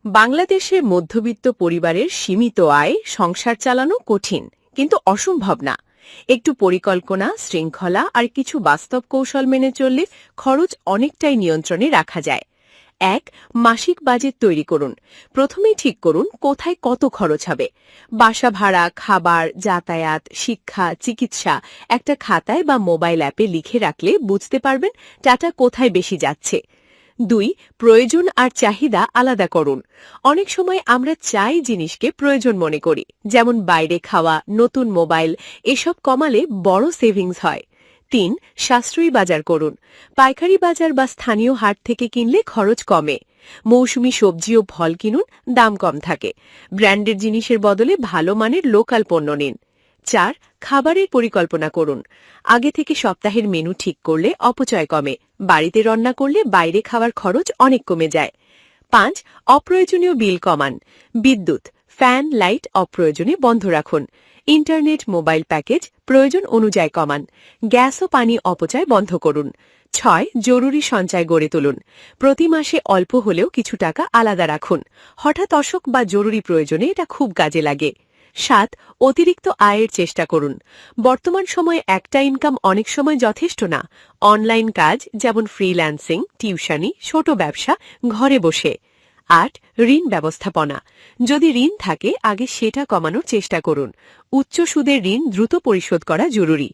বাংলাদেশে মধ্যবিত্ত পরিবারের সীমিত আয় সংসার চালানো কঠিন কিন্তু অসম্ভব না। একটু পরিকল্পনা, শৃঙ্খলা আর কিছু বাস্তব কৌশল মেনে চললে খরচ অনেকটাই নিয়ন্ত্রণে রাখা যায়। এক, মাসিক বাজেট তৈরি করুন। প্রথমেই ঠিক করুন কোথায় কত খরচ হবে। বাসা ভাড়া, খাবার, যাতায়াত, শিক্ষা, চিকিৎসা একটা খাতায় বা মোবাইল অ্যাপে লিখে রাখলে বুঝতে পারবেন টাকা কোথায় বেশি যাচ্ছে। দুই, প্রয়োজন আর চাহিদা আলাদা করুন। অনেক সময় আমরা চাই জিনিসকে প্রয়োজন মনে করি, যেমন বাইরে খাওয়া, নতুন মোবাইল, এসব কমালে বড় সেভিংস হয়। তিন, সাশ্রয়ী বাজার করুন। পাইকারি বাজার বা স্থানীয় হাট থেকে কিনলে খরচ কমে। মৌসুমী সবজি ও ফল কিনুন, দাম কম থাকে। ব্র্যান্ডের জিনিসের বদলে ভালো মানের লোকাল পণ্য নিন। চার, খাবারের পরিকল্পনা করুন। আগে থেকে সপ্তাহের মেনু ঠিক করলে অপচয় কমে। বাড়িতে রান্না করলে বাইরে খাওয়ার খরচ অনেক কমে যায়। পাঁচ, অপ্রয়োজনীয় বিল কমান। বিদ্যুৎ, ফ্যান, লাইট অপ্রয়োজনে বন্ধ রাখুন। ইন্টারনেট, মোবাইল প্যাকেজ প্রয়োজন অনুযায়ী কমান। গ্যাস ও পানি অপচয় বন্ধ করুন। ছয়, জরুরি সঞ্চয় গড়ে তুলুন। প্রতি মাসে অল্প হলেও কিছু টাকা আলাদা রাখুন। হঠাৎ অসুখ বা জরুরি প্রয়োজনে এটা খুব কাজে লাগে। সাত, অতিরিক্ত আয়ের চেষ্টা করুন। বর্তমান সময়ে একটা ইনকাম অনেক সময় যথেষ্ট না। অনলাইন কাজ যেমন ফ্রিল্যান্সিং, টিউশনি, ছোট ব্যবসা ঘরে বসে। আট, ঋণ ব্যবস্থাপনা। যদি ঋণ থাকে আগে সেটা কমানোর চেষ্টা করুন। উচ্চ সুদের ঋণ দ্রুত পরিশোধ করা জরুরি।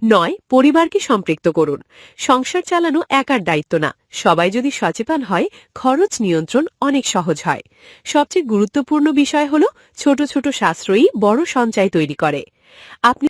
নয়, পরিবারকে সম্পৃক্ত করুন। সংসার চালানো একার দায়িত্ব না। সবাই যদি সচেতন হয় খরচ নিয়ন্ত্রণ অনেক সহজ হয়। সবচেয়ে গুরুত্বপূর্ণ বিষয় হল ছোট ছোট সাশ্রয়ী বড় সঞ্চয় তৈরি করে। আপনি